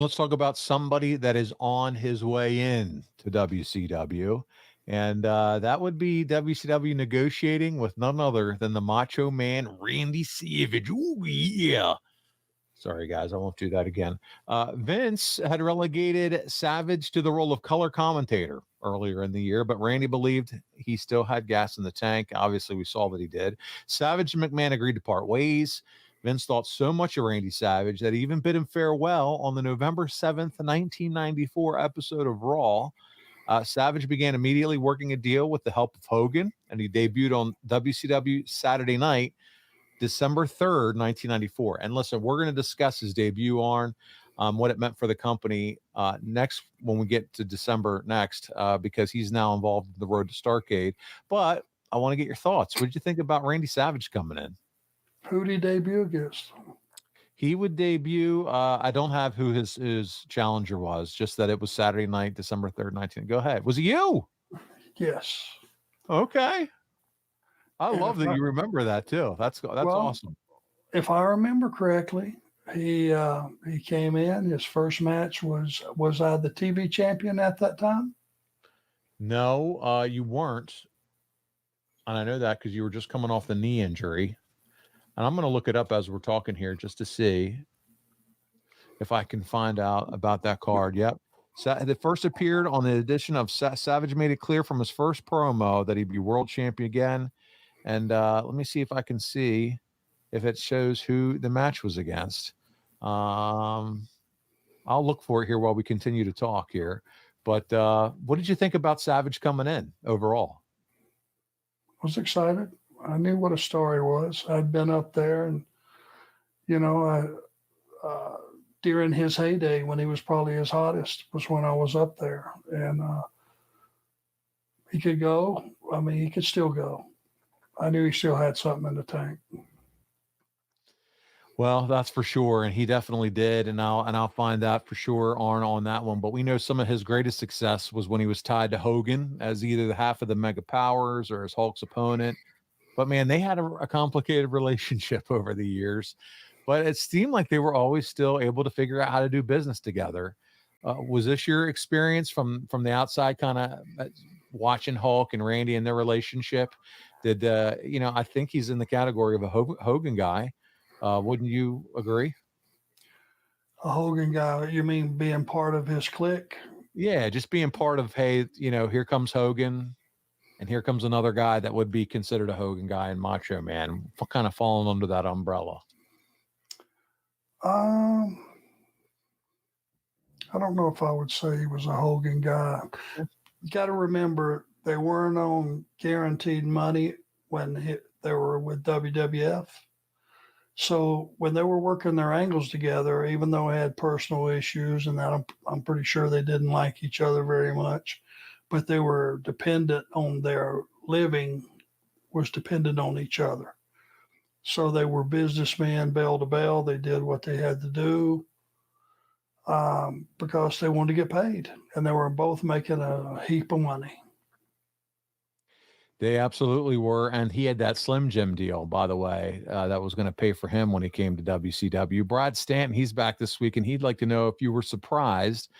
Let's talk about somebody that is on his way in to WCW. And that would be WCW negotiating with none other than the Macho Man, Randy Savage. Ooh, yeah. Sorry, guys. I won't do that again. Vince had relegated Savage to the role of color commentator earlier in the year, but Randy believed he still had gas in the tank. Obviously, we saw that he did. Savage and McMahon agreed to part ways. Vince thought so much of Randy Savage that he even bid him farewell on the November 7th, 1994 episode of Raw. Savage began immediately working a deal with the help of Hogan, and he debuted on WCW Saturday Night, December 3rd, 1994. And listen, we're going to discuss his debut, Arn, what it meant for the company next when we get to December next, because he's now involved in the road to Starrcade. But I want to get your thoughts. What did you think about Randy Savage coming in? Who did he debut against? He would debut. I don't have who his challenger was, just that it was Saturday night, December 3rd, 19. Go ahead. Was it you? Yes. Okay. I And love if that I, you remember that too. That's well, awesome. if I remember correctly, he came in. His first match was I the TV champion at that time? No, you weren't. And I know that because you were just coming off the knee injury. And I'm going to look it up as we're talking here just to see if I can find out about that card. Yep. It first appeared on the edition of Savage made it clear from his first promo that he'd be world champion again. And let me see if I can see if it shows who the match was against. Um, I'll look for it here while we continue to talk here. But what did you think about Savage coming in overall? Was excited. I knew what a story was. I'd been up there, and you know, during his heyday when he was probably his hottest was when I was up there, and he could go. I mean, he could still go. I knew he still had something in the tank. Well, that's for sure, and he definitely did, and I'll find that for sure, Arn, on that one. But we know some of his greatest success was when he was tied to Hogan as either the half of the Mega Powers or as Hulk's opponent. But man, they had a complicated relationship over the years. But it seemed like they were always still able to figure out how to do business together. Was this your experience from the outside, kind of watching Hulk and Randy and their relationship? Did I think he's in the category of a Hogan guy. Wouldn't you agree? A Hogan guy, you mean being part of his clique? Yeah, just being part of, hey, here comes Hogan, and here comes another guy that would be considered a Hogan guy and Macho Man, kind of falling under that umbrella. Um, I don't know if I would say he was a Hogan guy. You got to remember they weren't on guaranteed money when they were with WWF. So when they were working their angles together, even though they had personal issues and that, I'm pretty sure they didn't like each other very much, but they were dependent on their living was dependent on each other. So they were businessmen, bell to bell. They did what they had to do because they wanted to get paid, and they were both making a heap of money. They absolutely were, and he had that Slim Jim deal, by the way, that was going to pay for him when he came to WCW. Brad Stanton, he's back this week, and he'd like to know if you were surprised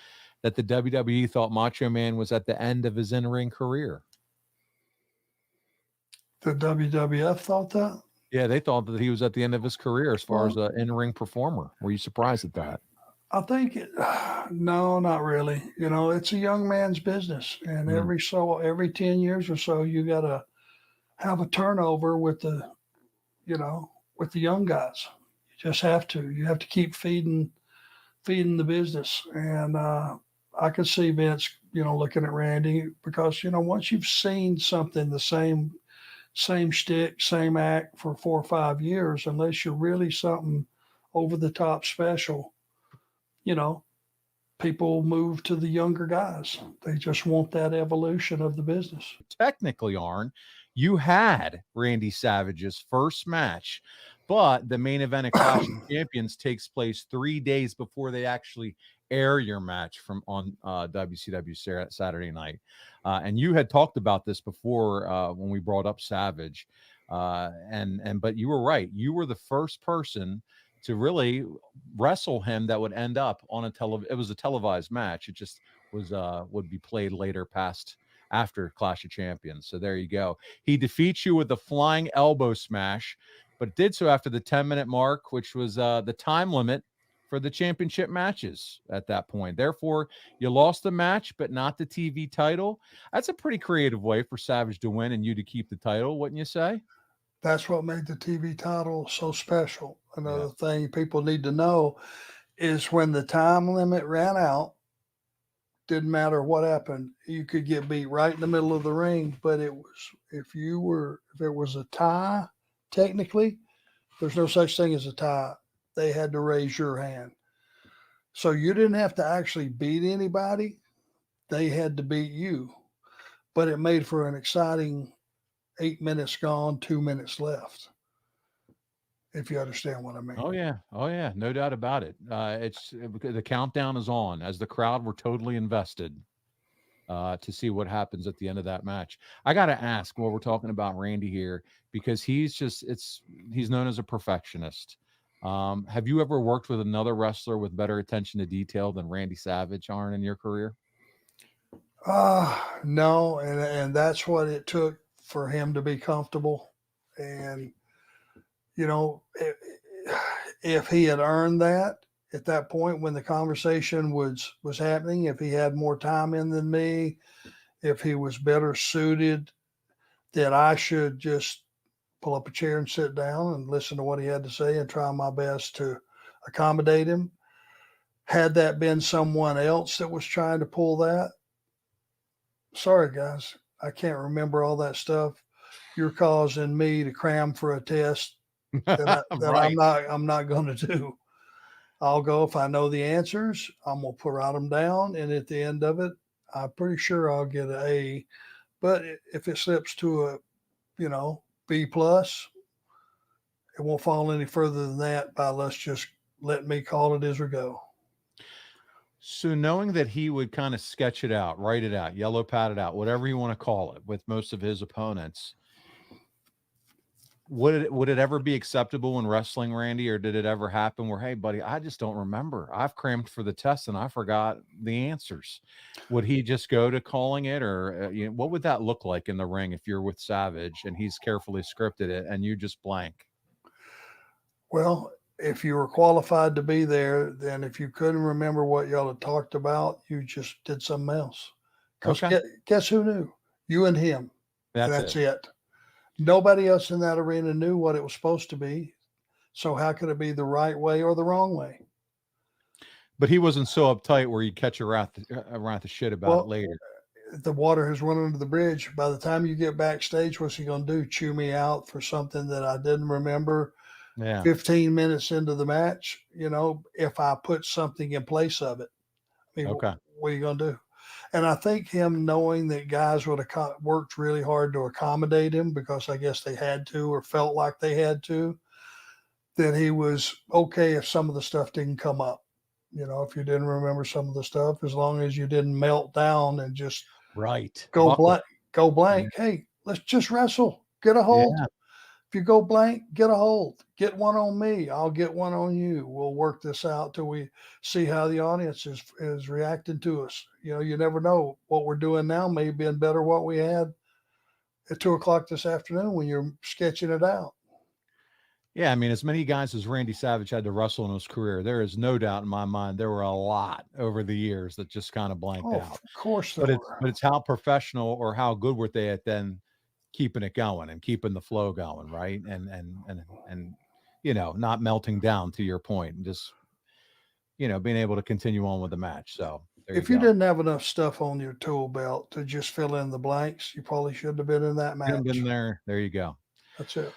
that the WWE thought Macho Man was at the end of his in-ring career. The WWF thought that? Yeah, they thought that he was at the end of his career as far as Well, an in-ring performer. Were you surprised at that? I think no, not really. You know, it's a young man's business, and Mm. every 10 years or so, you got to have a turnover with the young guys. You just have to. You have to keep feeding the business, and I could see Vince, looking at Randy because once you've seen something the same shtick, same act for 4 or 5 years, unless you're really something over the top special, you know, people move to the younger guys. They just want that evolution of the business. Technically, Arn, you had Randy Savage's first match, but the main event of Clash of Champions takes place 3 days before they actually air your match from on WCW Saturday night. And you had talked about this before when we brought up Savage. And but you were right. You were the first person to really wrestle him that would end up on it was a televised match. It just was would be played later past after Clash of Champions. So there you go. He defeats you with a flying elbow smash, but did so after the 10-minute mark, which was the time limit for the championship matches at that point. Therefore, you lost the match, but not the TV title. That's a pretty creative way for Savage to win and you to keep the title, wouldn't you say? That's what made the TV title so special. Yeah. Another thing people need to know is when the time limit ran out, didn't matter what happened, you could get beat right in the middle of the ring. But it was if it was a tie, technically, there's no such thing as a tie. They had to raise your hand. So you didn't have to actually beat anybody. They had to beat you. But it made for an exciting 8 minutes gone, 2 minutes left. If you understand what I mean. Oh yeah, no doubt about it. The countdown is on as the crowd were totally invested to see what happens at the end of that match. I got to ask while we're talking about Randy here, because he's known as a perfectionist. Have you ever worked with another wrestler with better attention to detail than Randy Savage, Arn, in your career? No, and that's what it took for him to be comfortable. And if he had earned that at that point when the conversation was happening, if he had more time in than me, if he was better suited, that I should just pull up a chair and sit down and listen to what he had to say and try my best to accommodate him. Had that been someone else that was trying to pull that, sorry guys, I can't remember all that stuff. You're causing me to cram for a test that Right. I'm not going to do. I'll go if I know the answers. I'm gonna write them down, and at the end of it, I'm pretty sure I'll get an A. But if it slips to a, B plus, it won't fall any further than that. By let's just let me call it as we go. So knowing that he would kind of sketch it out, write it out, yellow pad it out, whatever you want to call it, with most of his opponents, would it ever be acceptable in wrestling, Randy, or did it ever happen where, hey, buddy, I just don't remember. I've crammed for the test and I forgot the answers. Would he just go to calling it, or what would that look like in the ring if you're with Savage and he's carefully scripted it and you just blank? Well, if you were qualified to be there, then if you couldn't remember what y'all had talked about, you just did something else. Because guess who knew? You and him. That's it. Nobody else in that arena knew what it was supposed to be. So how could it be the right way or the wrong way? But he wasn't so uptight where you'd catch around the shit about it later. The water has run under the bridge. By the time you get backstage, what's he going to do? Chew me out for something that I didn't remember 15 minutes into the match? If I put something in place of it. I mean, what are you going to do? And I think him knowing that guys would have worked really hard to accommodate him because I guess they had to or felt like they had to, that he was okay if some of the stuff didn't come up. If you didn't remember some of the stuff, as long as you didn't melt down and just go blank. Yeah. Hey, let's just wrestle. Get a hold. Yeah. If you go blank, get a hold. Get one on me. I'll get one on you. We'll work this out till we see how the audience is reacting to us. You never know. What we're doing now may have been better what we had at 2:00 this afternoon when you're sketching it out. Yeah, I mean, as many guys as Randy Savage had to wrestle in his career, there is no doubt in my mind there were a lot over the years that just kind of blanked out. Of course but it's how professional or how good were they at then keeping it going and keeping the flow going, right? And not melting down, to your point, and just being able to continue on with the match. So if you didn't have enough stuff on your tool belt to just fill in the blanks, you probably shouldn't have been in that match. Been there. There you go. That's it.